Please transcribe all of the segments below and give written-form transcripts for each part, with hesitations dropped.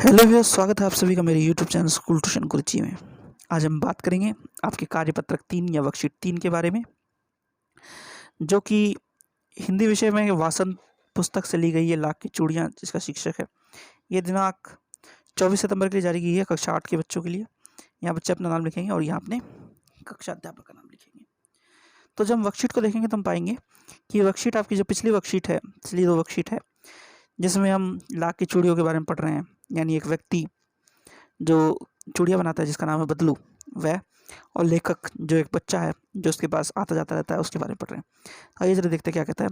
Hello viewers, स्वागत है आप सभी का मेरे यूट्यूब चैनल स्कूल ट्यूशन गुरुजी में। आज हम बात करेंगे आपके कार्यपत्रक 3 या वर्कशीट 3 के बारे में, जो कि हिंदी विषय में वासन पुस्तक से ली गई है। लाख की चूड़ियाँ, जिसका शीर्षक है। ये दिनांक 24 सितंबर के लिए जारी की है, कक्षा 8 के बच्चों के लिए। यहाँ बच्चे अपना नाम लिखेंगे और यहाँ अपने कक्षा अध्यापक का नाम लिखेंगे। तो जब हम वर्कशीट को देखेंगे तो हम पाएंगे कि वर्कशीट आपकी जो पिछली वर्कशीट है, पिछली 2 वर्कशीट है, जिसमें हम लाख की चूड़ियों के बारे में पढ़ रहे हैं। यानी एक व्यक्ति जो चूड़ियाँ बनाता है, जिसका नाम है बदलू, वह, और लेखक जो एक बच्चा है जो उसके पास आता जाता रहता है, उसके बारे में पढ़ रहे हैं। आइए जरा देखते हैं क्या कहता है।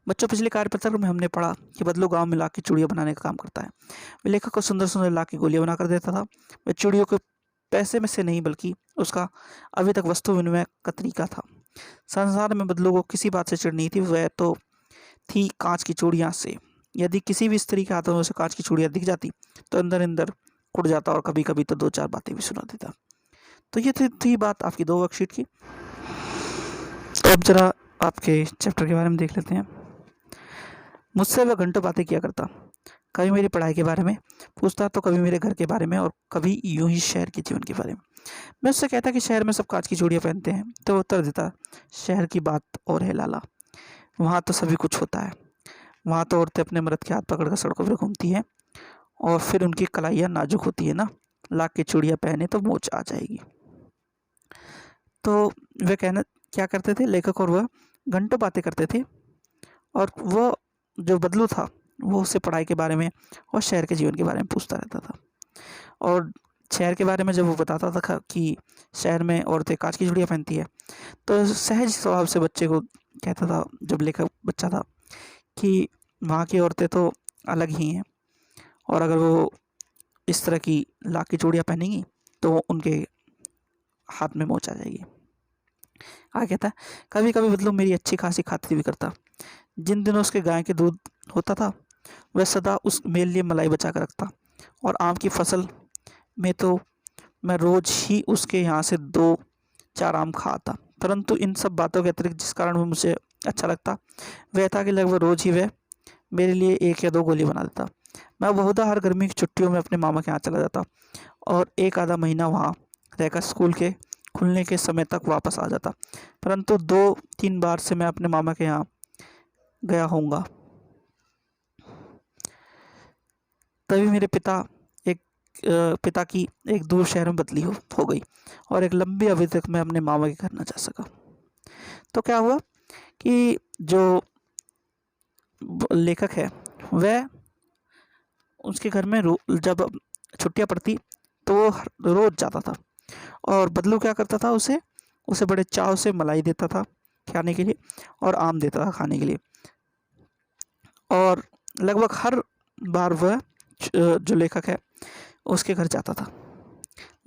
बच्चों, पिछले कार्यपत्रक में हमने पढ़ा कि बदलू गांव में लाख की चूड़ियाँ बनाने का काम करता है। वह लेखक को सुंदर सुंदर लाख की गोलियाँ बनाकर देता था। वह चूड़ियों को पैसे में से नहीं, बल्कि उसका अभी तक वस्तु विनिमय का तरीका था। संसार में बदलू को किसी बात से चिढ़ नहीं थी, वह तो थी कांच की चूड़ियाँ से। यदि किसी भी स्त्री के हाथों में उसे कांच की चूड़ियाँ दिख जाती तो अंदर अंदर उड़ जाता और कभी कभी तो 2-4 बातें भी सुना देता। तो ये थी बात आपकी 2 वर्कशीट की। तो अब जरा आपके चैप्टर के बारे में देख लेते हैं। मुझसे वह घंटों बातें किया करता, कभी मेरी पढ़ाई के बारे में पूछता तो कभी मेरे घर के बारे में और कभी यूं ही शहर के जीवन के बारे में। मैं उससे कहता कि शहर में सब कांच की चूड़ियाँ पहनते हैं, तो वो उत्तर देता, शहर की बात और है लाला, वहाँ तो सभी कुछ होता है। वहाँ तो औरतें अपने मर्द के हाथ पकड़कर सड़कों पर घूमती हैं, और फिर उनकी कलाइयाँ नाजुक होती है ना, लाख की चूड़ियाँ पहने तो मोच आ जाएगी। तो वे कहना क्या करते थे, लेखक और वह घंटों बातें करते थे, और वह जो बदलू था वो उससे पढ़ाई के बारे में और शहर के जीवन के बारे में पूछता रहता था। और शहर के बारे में जब वो बताता था कि शहर में औरतें कांच की चूड़ियाँ पहनती है, तो सहज स्वभाव से बच्चे को कहता था, जब लेखक बच्चा था, कि वहाँ की औरतें तो अलग ही हैं, और अगर वो इस तरह की लाख की चूड़ियाँ पहनेंगी तो उनके हाथ में मोच आ जाएगी। आगे कहता है, कभी कभी बदलू मेरी अच्छी खासी खातिर भी करता। जिन दिनों उसके गाय के दूध होता था, वह सदा उस मेरे लिए मलाई बचा कर रखता, और आम की फसल में तो मैं रोज ही उसके यहाँ से 2-4 आम खाता। परंतु इन सब बातों के अतिरिक्त जिस कारण वो मुझे अच्छा लगता, वह था कि लगभग रोज ही वह मेरे लिए 1 या 2 गोली बना देता। मैं बहुधा हर गर्मी की छुट्टियों में अपने मामा के यहाँ चला जाता, और 1 आधा महीना वहाँ रहकर स्कूल के खुलने के समय तक वापस आ जाता। परंतु 2-3 बार से मैं अपने मामा के यहाँ गया होऊंगा। तभी मेरे पिता की एक दूर शहर में बदली हो गई, और एक लंबी अवधि तक मैं अपने मामा के घर न जा सका। तो क्या हुआ कि जो लेखक है, वह उसके घर में जब छुट्टियां पड़ती तो वो रोज जाता था, और बदलू क्या करता था, उसे उसे बड़े चाव से मलाई देता था खाने के लिए, और आम देता था खाने के लिए। और लगभग हर बार वह जो लेखक है उसके घर जाता था।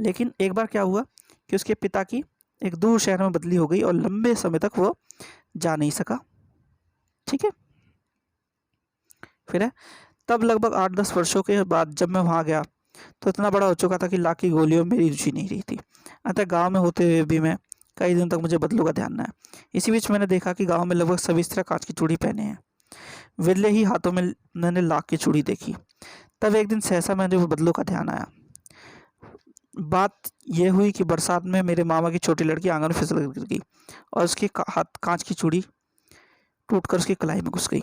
लेकिन एक बार क्या हुआ कि उसके पिता की एक दूर शहर में बदली हो गई, और लंबे समय तक वो जा नहीं सका। ठीक है, फिर है, तब लगभग 8-10 वर्षों के बाद जब मैं वहाँ गया तो इतना बड़ा हो चुका था कि लाख की गोलियों में मेरी रुचि नहीं रही थी। अतः गांव में होते हुए भी मैं कई दिनों तक मुझे बदलू का ध्यान न आया। इसी बीच मैंने देखा कि गांव में लगभग सभी इस तरह कांच की चूड़ी पहने हैं। विरले ही हाथों में मैंने लाख की चूड़ी देखी। तब एक दिन सहसा मैंने वो बदलू का ध्यान आया। बात यह हुई कि बरसात में मेरे मामा की छोटी लड़की आंगन में फिसल गिर गई, और उसके हाथ कांच की चूड़ी टूटकर उसकी कलाई में घुस गई,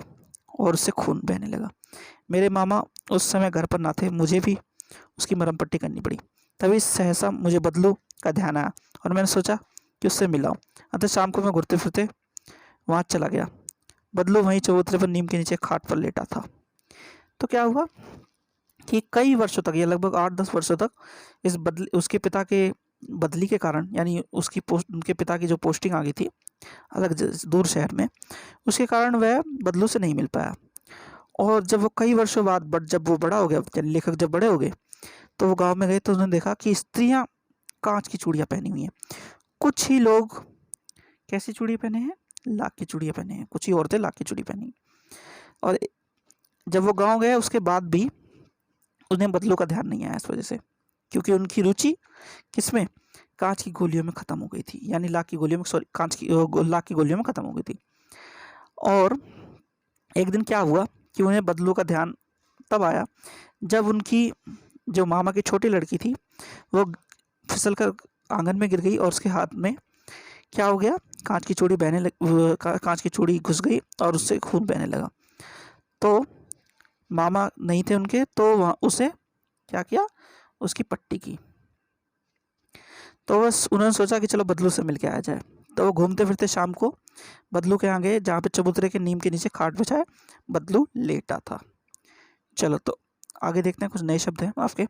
और उससे खून बहने लगा। मेरे मामा उस समय घर पर ना थे, मुझे भी उसकी मरहम पट्टी करनी पड़ी। तभी सहसा मुझे बदलू का ध्यान आया, और मैंने सोचा कि उससे मिलाऊं। अतः शाम को मैं घूरते फिरते वहाँ चला गया। बदलू वहीं चबूतरे पर नीम के नीचे खाट पर लेटा था। तो क्या हुआ कि कई वर्षों तक, या लगभग 8-10 वर्षों तक, उसके पिता के बदली के कारण, यानी उनके पिता की जो पोस्टिंग आ गई थी अलग दूर शहर में, उसके कारण वह बदलू से नहीं मिल पाया। और जब वो कई वर्षों बाद जब वो बड़ा हो गया, लेखक जब बड़े हो गए, तो वो गांव में गए तो उन्होंने देखा कि स्त्रियां कांच की चूड़ियां पहनी हुई हैं। कुछ ही लोग कैसी चूड़ी पहने हैं, लाख की चूड़ियां पहने हैं। कुछ ही औरतें लाख की चूड़ी पहनी। और जब वो गांव गए उसके बाद भी उन्हें बदलू का ध्यान नहीं आया, इस वजह से, क्योंकि उनकी रुचि किसमें, कांच की गोलियों में ख़त्म हो गई थी। यानी लाख की गोलियों में, सॉरी, लाख की गोलियों में ख़त्म हो गई थी। और एक दिन क्या हुआ कि उन्हें बदलू का ध्यान तब आया जब उनकी जो मामा की छोटी लड़की थी वो फिसल कर आंगन में गिर गई और उसके हाथ में क्या हो गया, कांच की चूड़ी कांच की चूड़ी घुस गई और उससे खून बहने लगा। तो मामा नहीं थे उनके, तो वहाँ उसे क्या किया, उसकी पट्टी की। तो बस उन्होंने सोचा कि चलो बदलू से मिल के आया जाए। तो वो घूमते फिरते शाम को बदलू के यहाँ गए, जहाँ पे चबूतरे के नीम के नीचे खाट बिछाए बदलू लेटा था। चलो तो आगे देखते हैं, कुछ नए शब्द हैं आपके।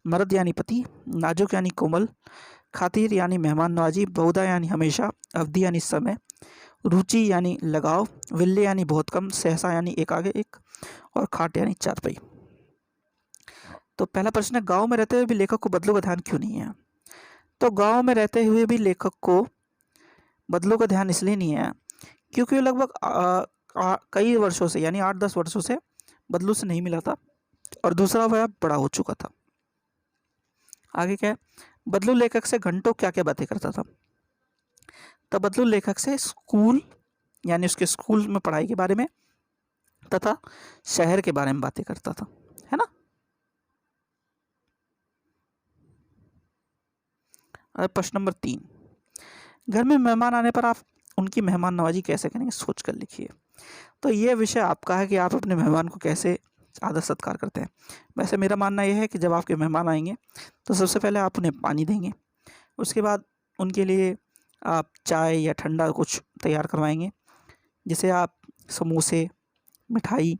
मर्द यानी पति, नाजुक यानी कोमल, खातिर यानी मेहमान नवाजी, बहुधा यानी हमेशा, अवधि यानी समय, रुचि यानी लगाव, विल्ले यानी बहुत कम, सहसा यानी एक आगे एक, और खाट यानी चारपाई। तो पहला प्रश्न है, गांव में रहते हुए भी लेखक को बदलू का ध्यान क्यों नहीं है? तो गांव में रहते हुए भी लेखक को बदलू का ध्यान इसलिए नहीं है क्योंकि वो लगभग कई वर्षों से यानी 8-10 वर्षों से बदलू से नहीं मिला था, और दूसरा वह बड़ा हो चुका था। आगे क्या है, बदलू लेखक से घंटों क्या क्या बातें करता था? तो बदलू लेखक से स्कूल यानी उसके स्कूल में पढ़ाई के बारे में तथा शहर के बारे में बातें करता था, है ना। प्रश्न नंबर 3, घर में मेहमान आने पर आप उनकी मेहमान नवाजी कैसे करेंगे, सोच कर लिखिए। तो ये विषय आपका है कि आप अपने मेहमान को कैसे आदर सत्कार करते हैं। वैसे मेरा मानना यह है कि जब आपके मेहमान आएंगे तो सबसे पहले आप उन्हें पानी देंगे, उसके बाद उनके लिए आप चाय या ठंडा कुछ तैयार करवाएंगे, जिसे आप समोसे, मिठाई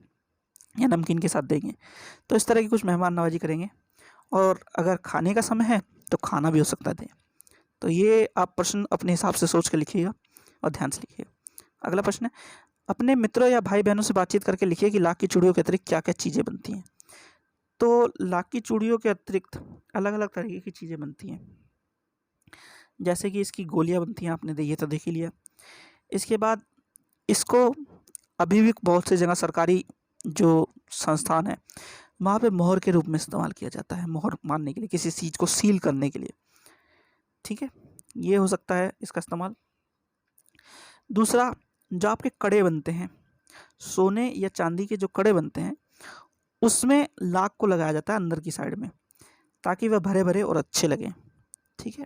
या नमकीन के साथ देंगे। तो इस तरह की कुछ मेहमान नवाजी करेंगे। और अगर खाने का समय है तो खाना भी हो सकता है दें। तो ये आप प्रश्न अपने हिसाब से सोच कर लिखिएगा और ध्यान से लिखिए। अगला प्रश्न है, अपने मित्रों या भाई बहनों से बातचीत करके लिखिए कि लाख की चूड़ियों के अतिरिक्त क्या क्या चीज़ें बनती हैं। तो लाख की चूड़ियों के अतिरिक्त अलग अलग तरीके की चीज़ें बनती हैं, जैसे कि इसकी गोलियां बनती हैं, आपने ये तो देख ही लिया। इसके बाद इसको अभी भी बहुत से जगह सरकारी जो संस्थान है वहाँ पे मोहर के रूप में इस्तेमाल किया जाता है, मोहर मारने के लिए, किसी चीज़ को सील करने के लिए। ठीक है, ये हो सकता है इसका इस्तेमाल। दूसरा, जो आपके कड़े बनते हैं, सोने या चांदी के जो कड़े बनते हैं उसमें लाख को लगाया जाता है अंदर की साइड में, ताकि वह भरे भरे और अच्छे लगें। ठीक है,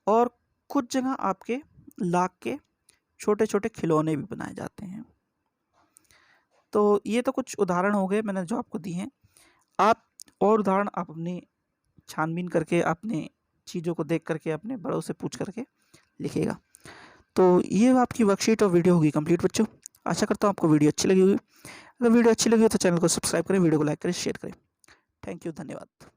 और कुछ जगह आपके लाख के छोटे छोटे खिलौने भी बनाए जाते हैं। तो ये तो कुछ उदाहरण हो गए मैंने जो आपको दी हैं। आप और उदाहरण आप अपनी छानबीन करके, अपने चीज़ों को देख करके, अपने बड़ों से पूछ करके लिखिएगा। तो ये आपकी वर्कशीट और वीडियो होगी कंप्लीट बच्चों। आशा करता हूँ आपको वीडियो अच्छी लगी होगी। अगर वीडियो अच्छी लगी हो तो चैनल को सब्सक्राइब करें, वीडियो को लाइक करें, शेयर करें। थैंक यू, धन्यवाद।